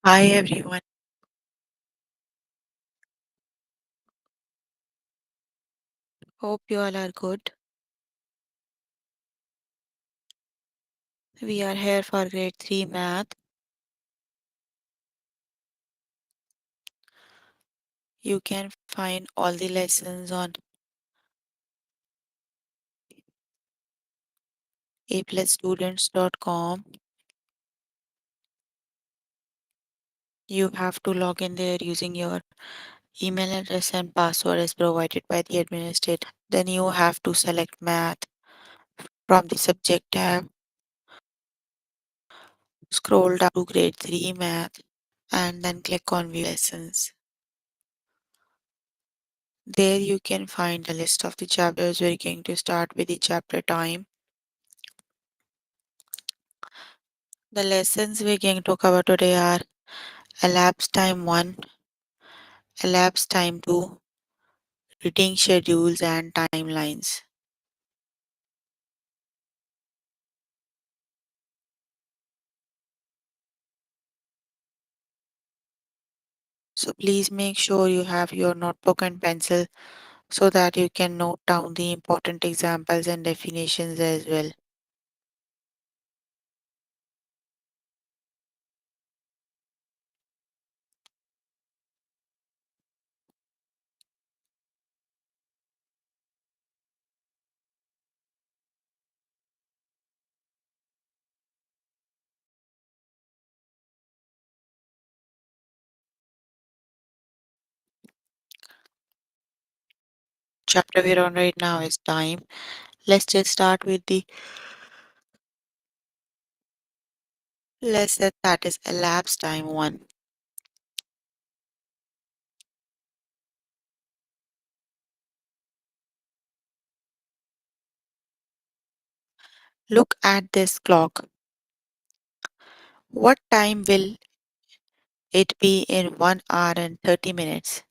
Hi everyone. Hope you all are good. We are here for grade 3 math. You can find all the lessons on aplusstudents.com. You have to log in there using your email address and password as provided by the administrator. Then you have to select math from the subject tab. Scroll down to grade 3 math and then click on view lessons. There you can find a list of the chapters. We're going to start with the chapter time. The lessons we're going to talk about today are elapsed time 1, elapsed time 2, reading schedules and timelines. So please make sure you have your notebook and pencil so that you can note down the important examples and definitions as well. Chapter we're on right now is time. Let's just start with the lesson that is elapsed time 1. Look at this clock. What time will it be in 1 hour and 30 minutes?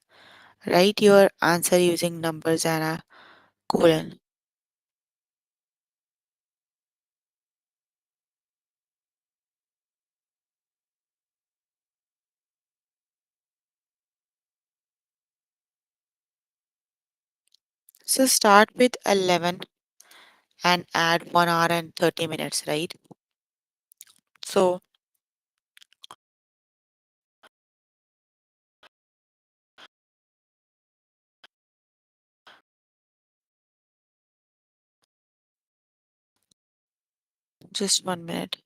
Write your answer using numbers and a colon. So start with 11 and add 1 hour and 30 minutes, right? So just 1 minute.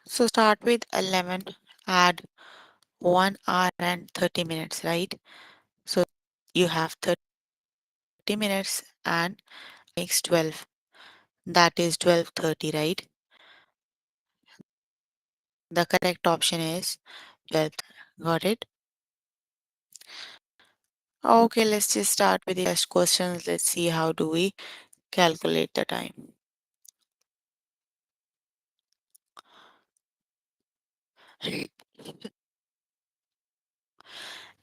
So start with 11, add 1 hour and 30 minutes, right? So you have 30 minutes and makes 12. That is 12:30, right? The correct option is 12. Got it? Okay, let's just start with the first questions. Let's see how do we calculate the time.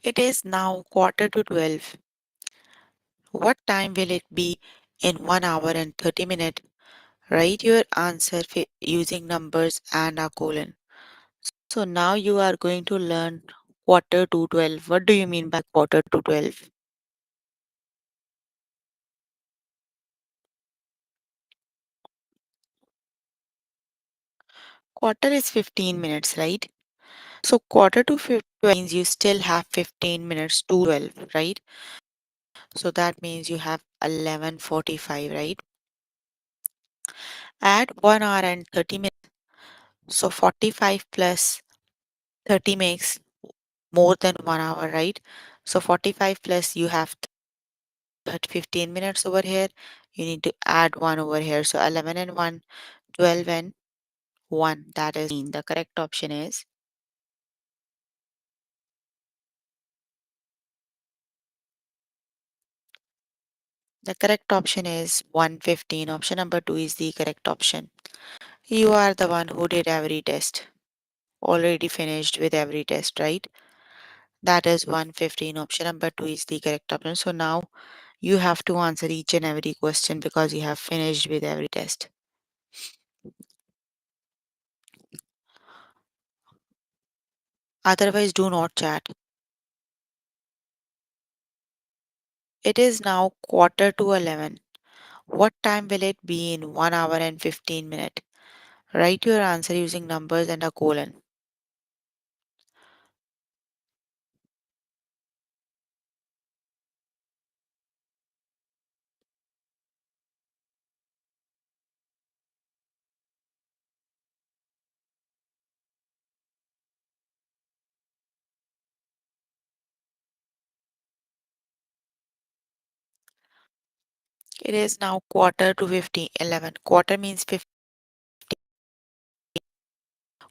It is now quarter to 12. What time will it be in 1 hour and 30 minutes? Write your answer using numbers and a colon. So now you are going to learn quarter to 12. What do you mean by quarter to 12? Quarter is 15 minutes, right? So quarter to 12 means you still have 15 minutes to 12, right? So that means you have 11:45, right? Add 1 hour and 30 minutes. So 45 plus 30 makes more than 1 hour, right? So 45 plus you have that 15 minutes over here. You need to add 1 over here. So 11 and 1, 12 and 1. That is 15. The correct option is the correct option is 115. Option number 2 is the correct option. You are the one who did every test. already finished with every test, right? That is 115. Option number 2 is the correct option. So now you have to answer each and every question because you have finished with every test. Otherwise, do not chat. It is now quarter to 11. What time will it be in 1 hour and 15 minutes? Write your answer using numbers and a colon. It is now quarter to 15, 11. Quarter means 50.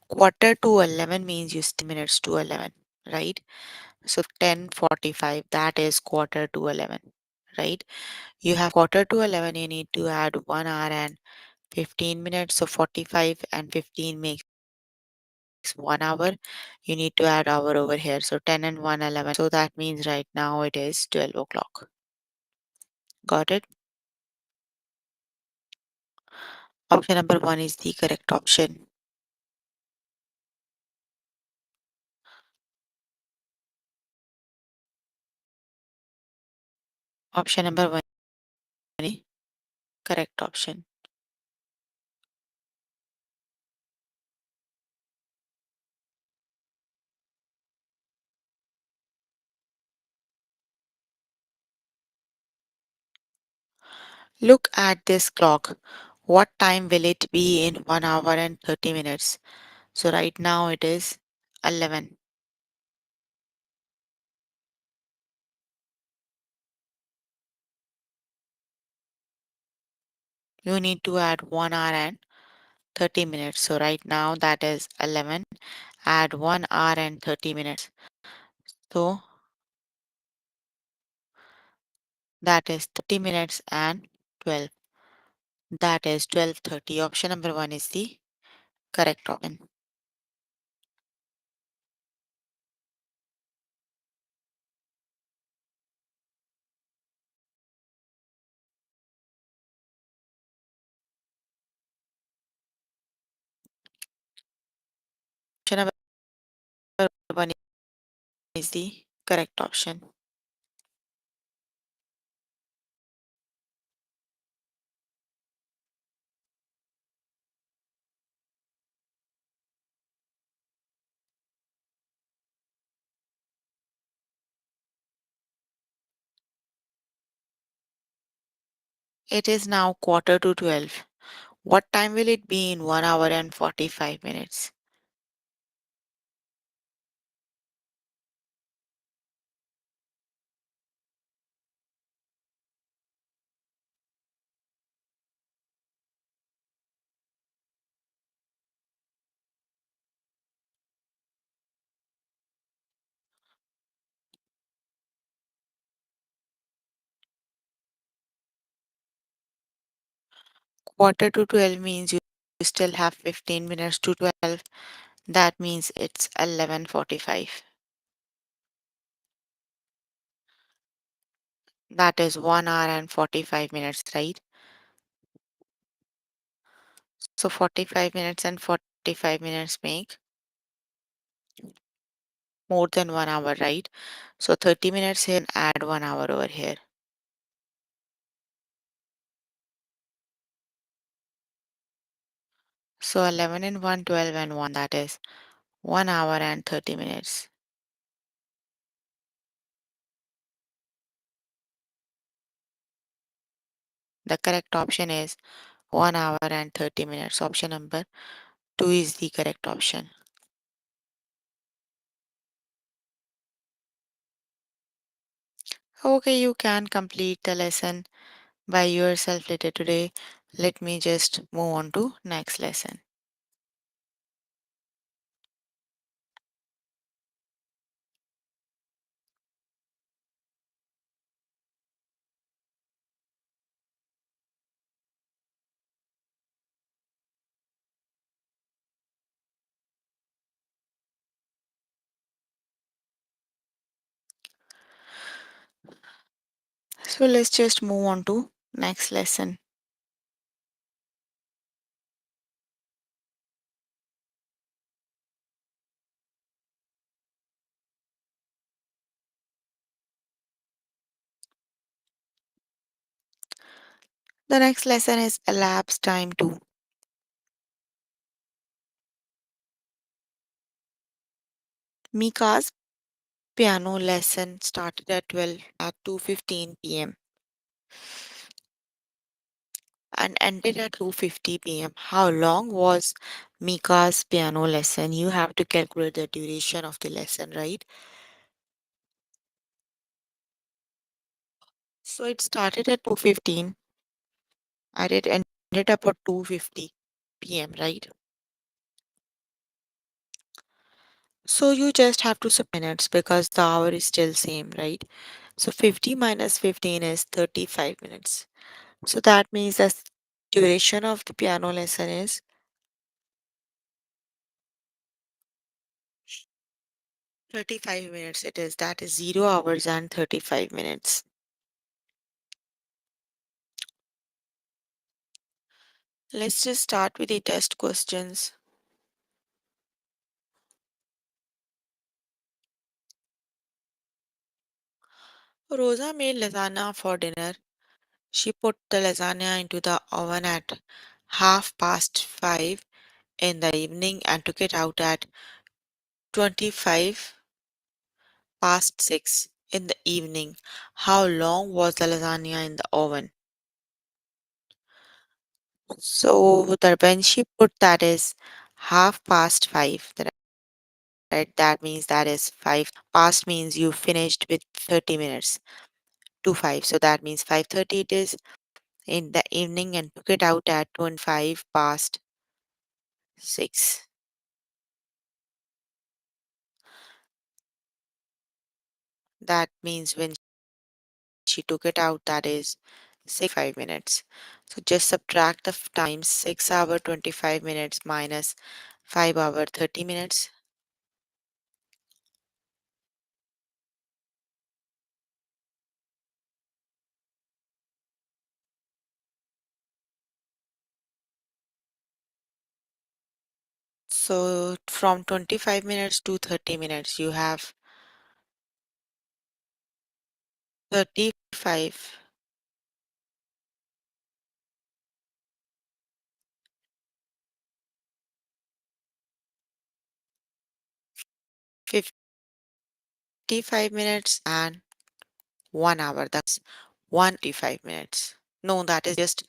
Quarter to 11 means you minutes to 11, right? So 10:45, that is quarter to 11, right? You have quarter to 11, you need to add 1 hour and 15 minutes. So 45 and 15 makes 1 hour. You need to add hour over here. So 10 and 1, 11. So that means right now it is 12 o'clock. Got it? Option number 1 is the correct option. Option number 1 is correct option. Look at this clock. What time will it be in 1 hour and 30 minutes? So right now it is 11. You need to add 1 hour and 30 minutes. So right now that is 11. Add 1 hour and 30 minutes. So that is 30 minutes and 12. That is 12:30. Option number 1 is the correct option. Option number 1 is the correct option. It is now quarter to 12. What time will it be in 1 hour and 45 minutes? Quarter to 12 means you still have 15 minutes to 12. That means it's 11:45. That is 1 hour and 45 minutes, right? So 45 minutes and 45 minutes make more than 1 hour, right? So 30 minutes here and add 1 hour over here. So 11 and 1, 12 and 1, that is 1 hour and 30 minutes. The correct option is 1 hour and 30 minutes. Option number 2 is the correct option. Okay, you can complete the lesson by yourself later today. Let me just move on to next lesson. So let's just move on to next lesson. The next lesson is elapsed time 2. Mika's piano lesson started at 2:15 p.m. and ended at 2:50 p.m. How long was Mika's piano lesson? You have to calculate the duration of the lesson, right? So it started at 2:15 and it ended up at 2:50 p.m., right? So you just have to minutes because the hour is still same, right? So 50 minus 15 is 35 minutes. So that means the duration of the piano lesson is 35 minutes. It is that is 0 hours and 35 minutes. Let's just start with the test questions. Rosa made lasagna for dinner. She put the lasagna into the oven at 5:30 in the evening and took it out at 6:25 in the evening. How long was the lasagna in the oven? So that when she put that is 5:30, right? That means that is 5 past means you finished with 30 minutes to 5. So that means 5:30 it is in the evening and took it out at 25 past 6. That means when she took it out, that is 6:25 minutes. So just subtract the times 6 hour 25 minutes minus 5 hour 30 minutes. So from 25 minutes to 30 minutes, you have 35, 55 minutes and 1 hour. That's 155 minutes. No, that is just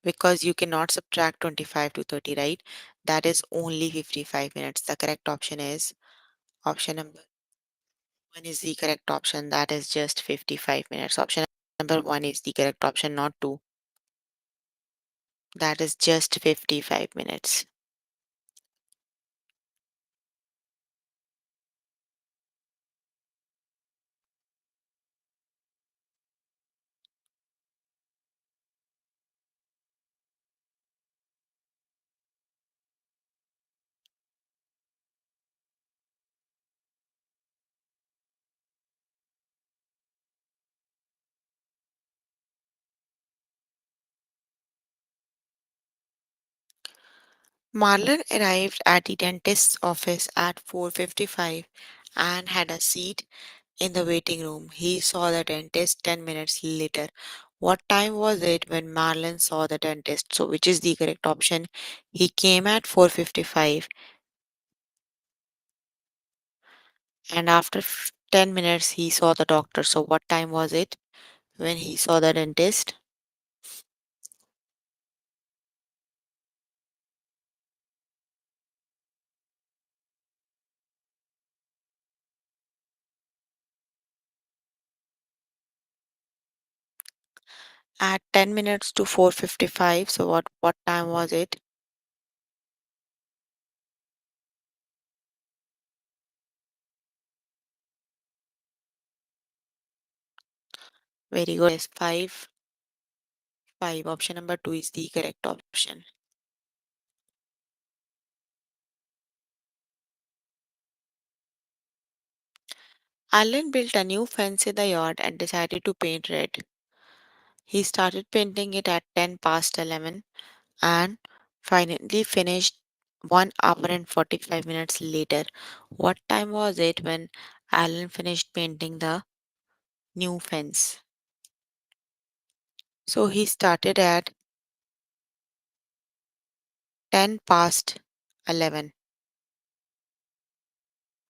because you cannot subtract 25 to 30, right? That is only 55 minutes. The correct option is option number 1 is the correct option. That is just 55 minutes. Option number 1 is the correct option, not 2. That is just 55 minutes. Marlon arrived at the dentist's office at 4:55 and had a seat in the waiting room. He saw the dentist 10 minutes later. What time was it when Marlon saw the dentist? So which is the correct option? He came at 4:55 and after 10 minutes he saw the doctor. So what time was it when he saw the dentist? At 10 minutes to 4:55. So what time was it? Very good. Yes, 5. 5. Option number 2 is the correct option. Alan built a new fence in the yard and decided to paint red. He started painting it at 10 past 11 and finally finished 1 hour and 45 minutes later. What time was it when Alan finished painting the new fence? So he started at 10 past 11.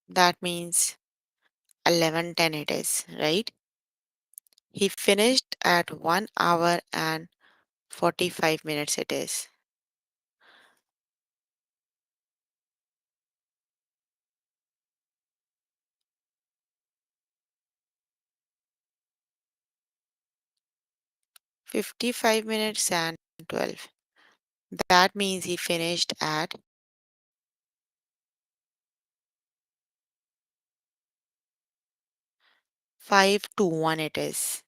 That means 11:10 it is, right? He finished at 1 hour and 45 minutes it is. 55 minutes and 12. That means he finished at 5 to 1 it is.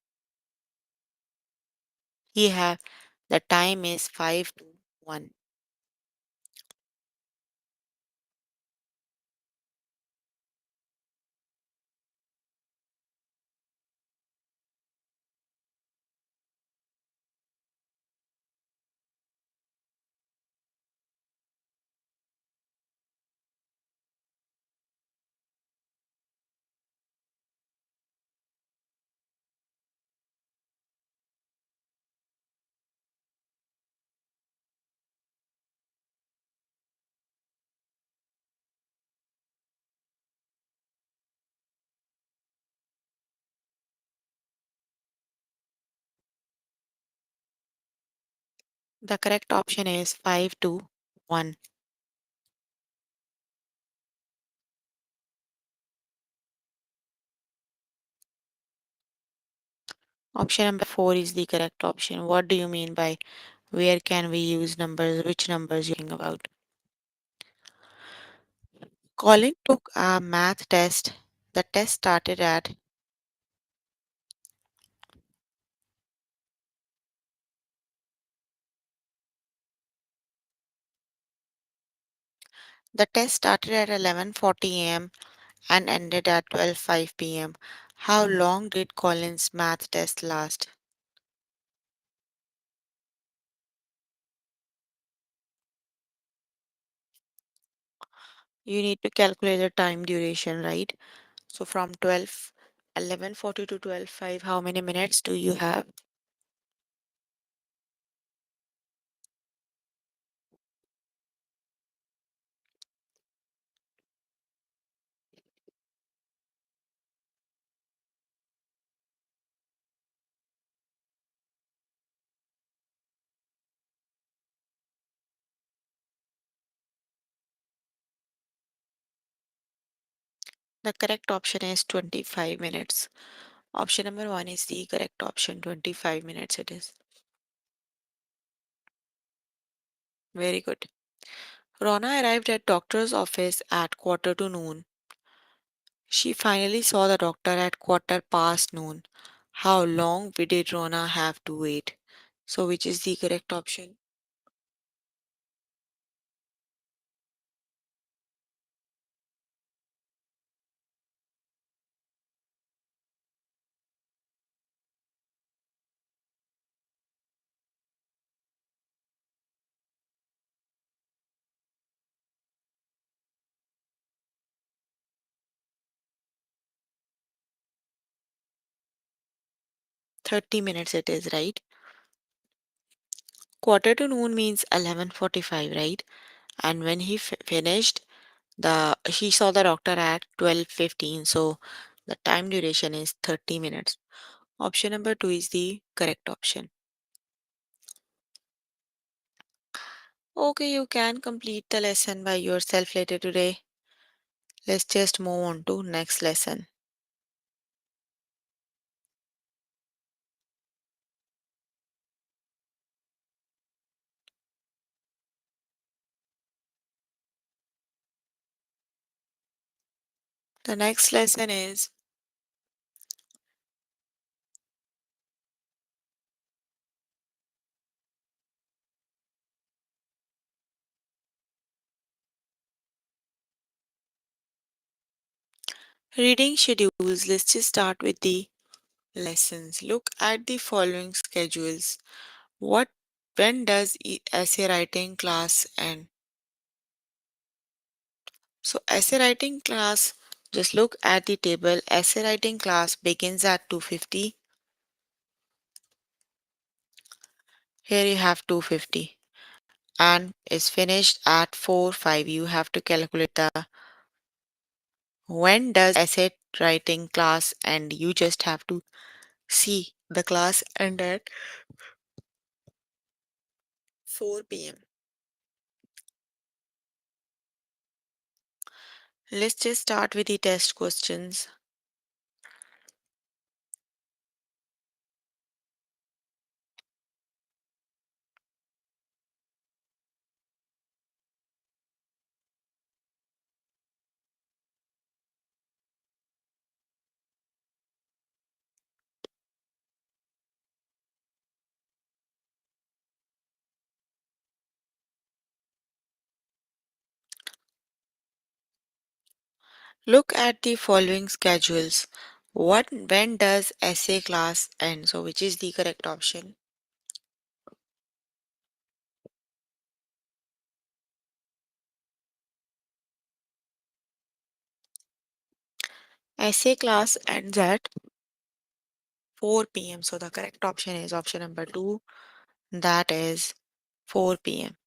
He have the time is 5 to 1. The correct option is 5 to 1. Option number 4 is the correct option. What do you mean by where can we use numbers? Which numbers you talking about? Colin took a math test. The test started at the test started at 11:40 a.m. and ended at 12:05 p.m. How long did Colin's math test last? You need to calculate the time duration, right? So from 11:40 to 12:05, how many minutes do you have? The correct option is 25 minutes. Option number 1 is the correct option. 25 minutes it is. Very good. Rona arrived at doctor's office at quarter to noon. She finally saw the doctor at quarter past noon. How long did Rona have to wait? So which is the correct option? 30 minutes it is, right? Quarter to noon means 11:45, right? And when he finished, the he saw the doctor at 12:15. So the time duration is 30 minutes. Option number 2 is the correct option. Okay, you can complete the lesson by yourself later today. Let's just move on to next lesson. The next lesson is reading schedules. Let's just start with the Lessons. Look at the following schedules. What when does essay writing class end? So essay writing class, just look at the table. Essay writing class begins at 2:50. Here you have 2:50 and is finished at 4:05. You have to calculate the when does essay writing class end. You just have to see the class end at 4 p.m. Let's just start with the test questions. Look at the following schedules. When does essay class end? So which is the correct option? Essay class ends at 4 p.m. So the correct option is option number 2, that is 4 p.m.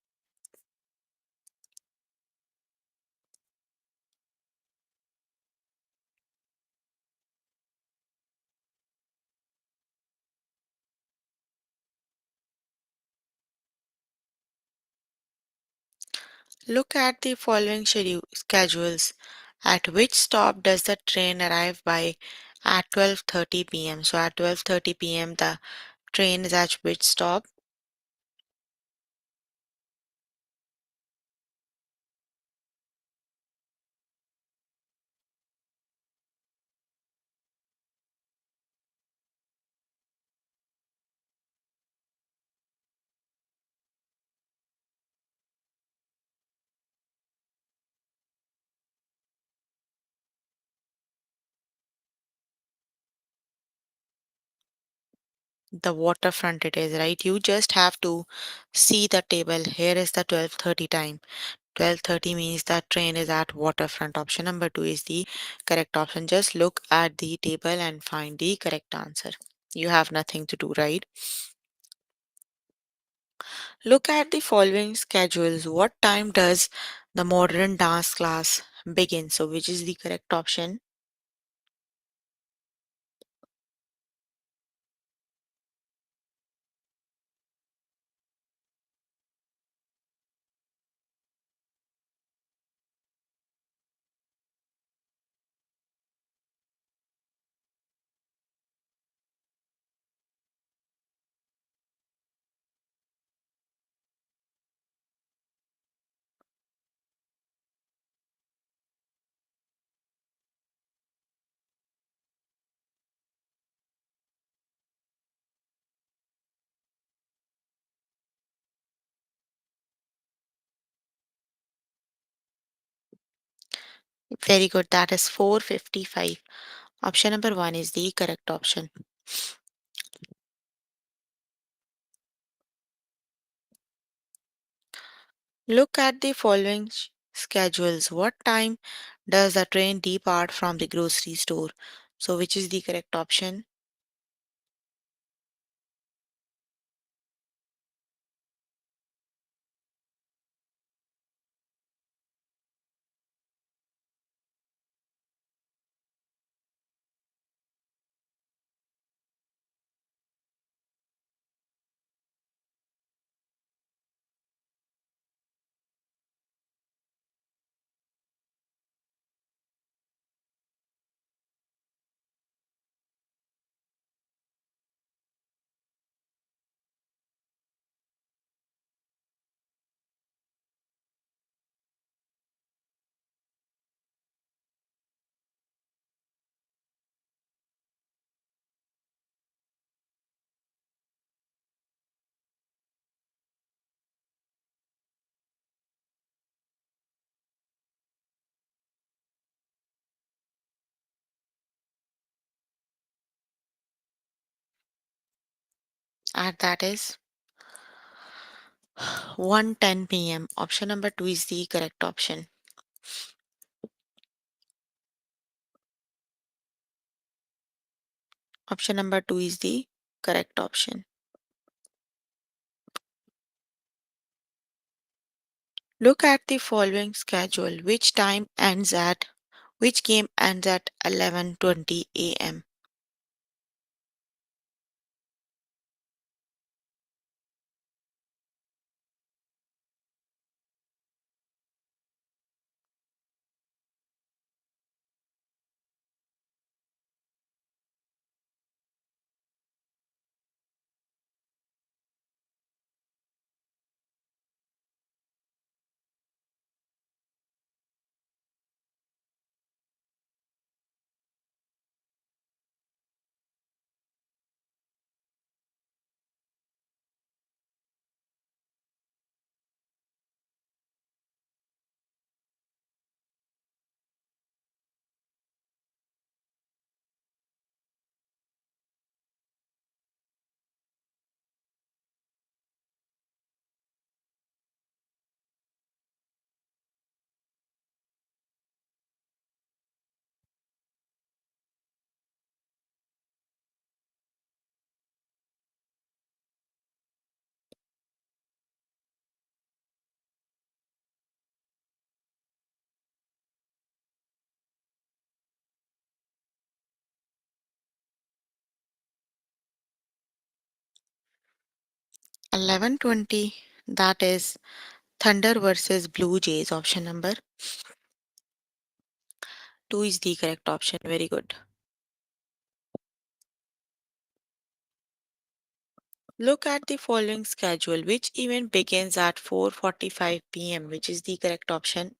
Look at the following schedules. At which stop does the train arrive by at 12:30 p.m.? So at 12:30 p.m. the train is at which stop? The waterfront it is, right? You just have to see the table. Here is the 12:30 time. 12:30 means that train is at waterfront. Option number 2 is the correct option. Just look at the table and find the correct answer. You have nothing to do, right? Look at the following schedules. What time does the modern dance class begin? So which is the correct option? Very good. That is 4:55. Option number 1 is the correct option. Look at the following schedules. What time does the train depart from the grocery store? So, which is the correct option? And that is 1:10 p.m. Option number 2 is the correct option. Option number 2 is the correct option. Look at the following schedule. Which game ends at 11:20 a.m.? 11:20. That is Thunder versus Blue Jays. Option number 2 is the correct option. Very good. Look at the following schedule. Which event begins at 4:45 p.m., which is the correct option?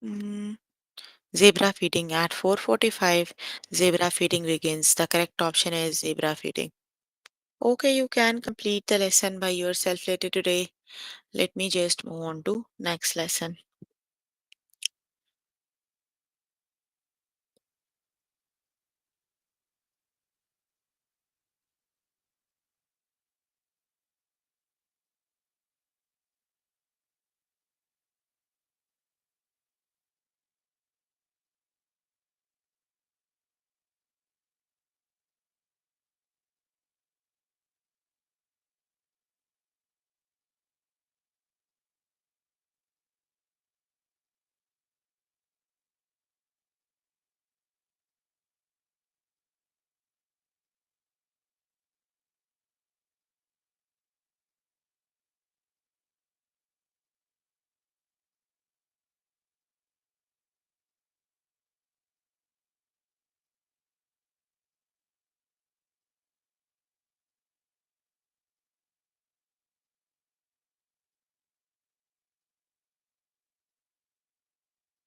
Mm, Zebra feeding at 4:45. Zebra feeding begins. The correct option is zebra feeding. Okay, you can complete the lesson by yourself later today. Let me just move on to next lesson.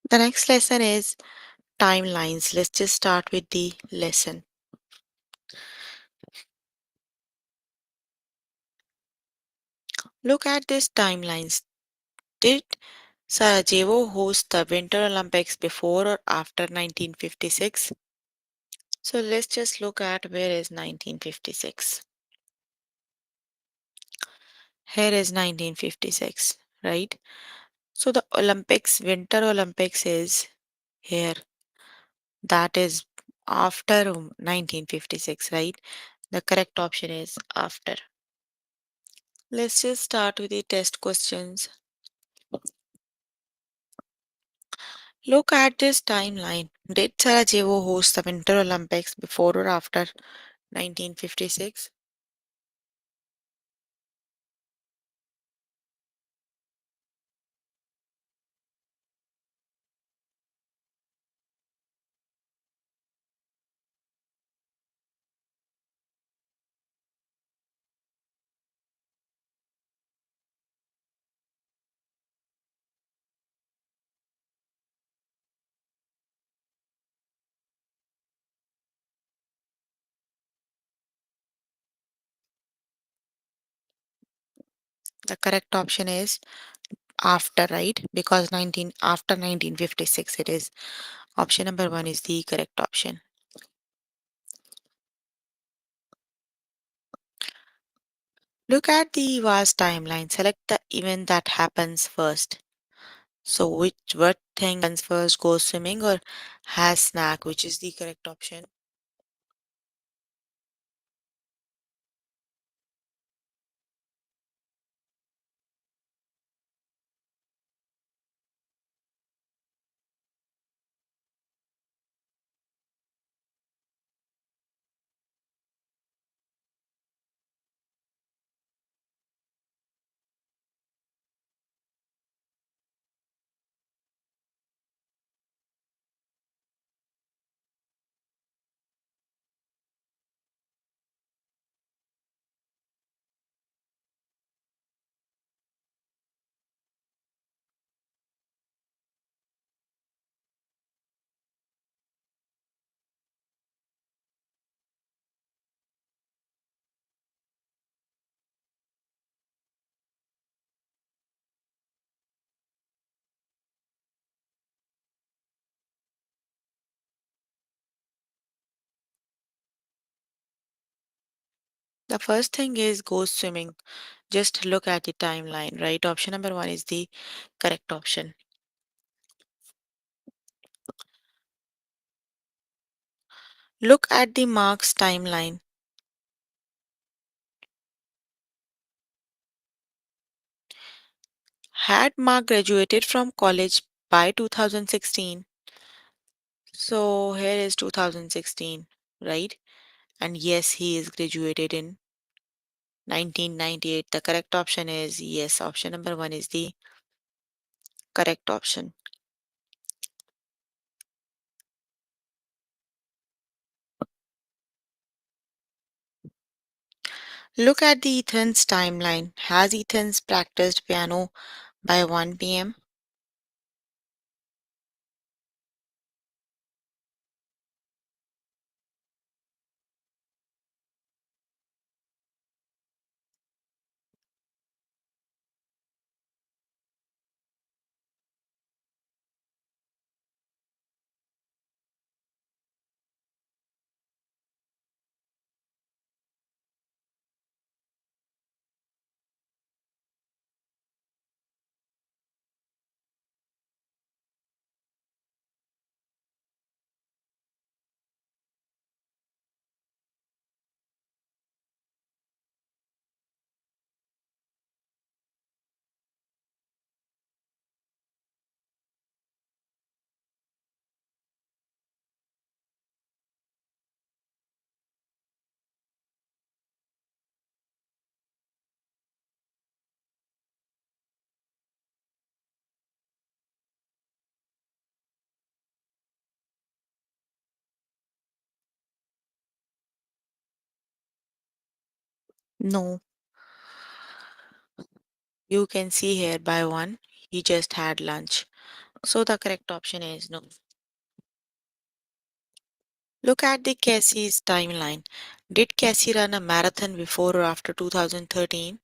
The next lesson is timelines. Let's just start with the lesson. Look at these timelines. Did Sarajevo host the Winter Olympics before or after 1956? So let's just look at where is 1956. Here is 1956, right? So the Olympics, Winter Olympics is here. That is after 1956, right? The correct option is after. Let's just start with the test questions. Look at this timeline. Did Sarajevo host the Winter Olympics before or after 1956? The correct option is after, right? Because 19 after 1956 it is. Option number 1 is the correct option. Look at the vast timeline. Select the event that happens first. So which what thing happens first? Go swimming or has snack? Which is the correct option? The first thing is go swimming. Just look at the timeline, right? Option number 1 is the correct option. Look at the Mark's timeline. Had Mark graduated from college by 2016? So here is 2016, right? And yes, he is graduated in 1998. The correct option is yes. Option number 1 is the correct option. Look at the Ethan's timeline. Has Ethan's practiced piano by 1 p.m.? No, you can see here by 1. He just had lunch. So the correct option is no. Look at the Cassie's timeline. Did Cassie run a marathon before or after 2013?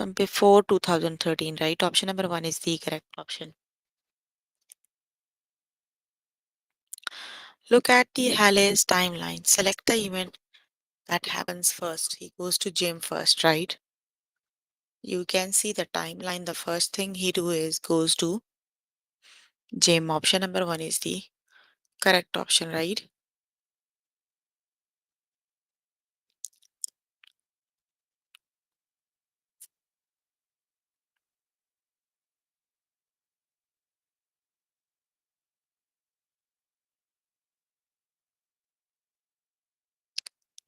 Before 2013, right? Option number one is the correct option. Look at the Halley's timeline. Select the event that happens first. He goes to gym first, right? You can see the timeline. The first thing he do is goes to gym. Option number one is the correct option, right?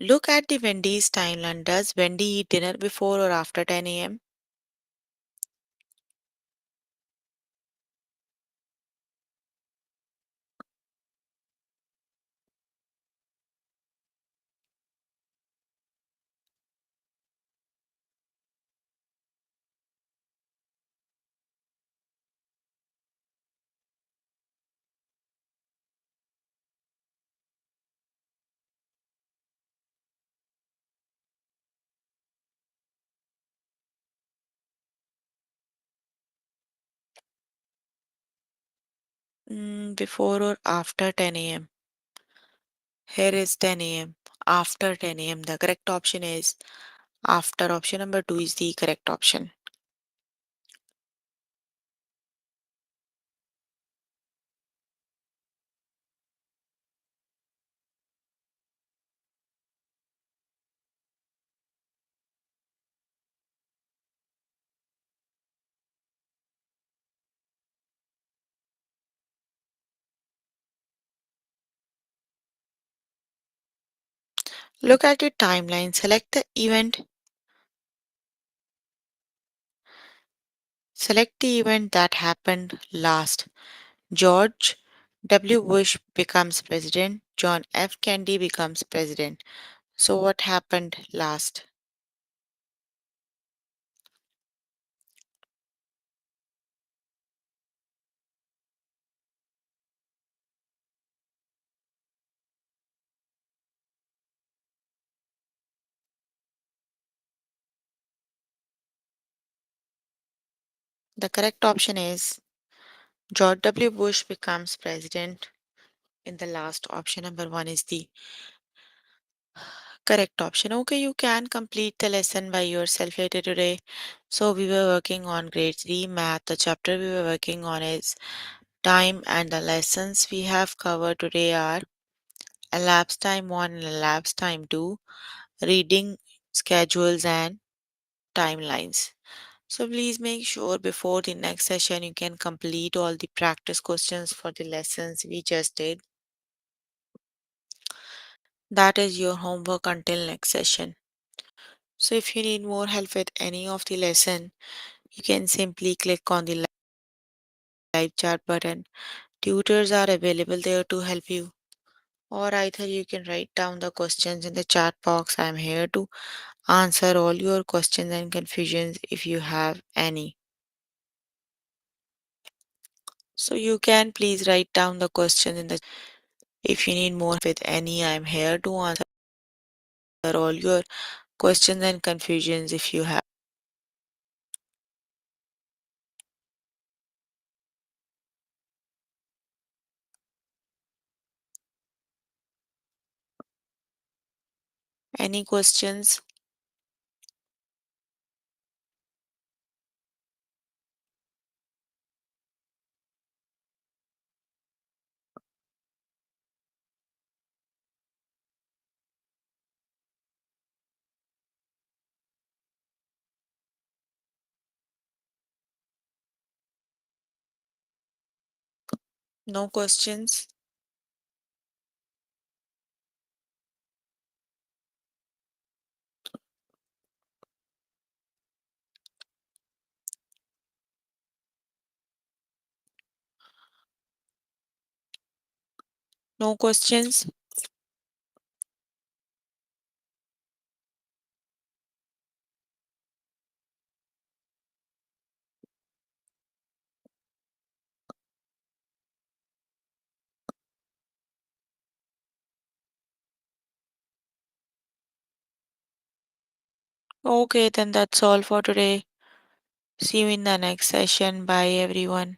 Look at the Wendy's timeline. Does Wendy eat dinner before or after 10 a.m.? Before or after 10 a.m.? Here is 10 a.m. After 10 a.m. The correct option is after. Option number two is the correct option. Look at your timeline. Select the event. Select the event that happened last. George W. Bush becomes president. John F. Kennedy becomes president. So what happened last? The correct option is George W. Bush becomes president. In the last option number one is the correct option. Okay, you can complete the lesson by yourself later today. So we were working on grade 3 math. The chapter we were working on is time, and the lessons we have covered today are elapsed time 1 and elapsed time 2, reading schedules and timelines. So please make sure before the next session you can complete all the practice questions for the lessons we just did. That is your homework until next session. So if you need more help with any of the lesson, you can simply click on the live chat button. Tutors are available there to help you. Or either you can write down the questions in the chat box. I am here to answer all your questions and confusions if you have any. So you can please write down the question in the if you need more with any, I am here to answer all your questions and confusions if you have any questions. No questions. No questions. Okay, then that's all for today. See you in the next session. Bye, everyone.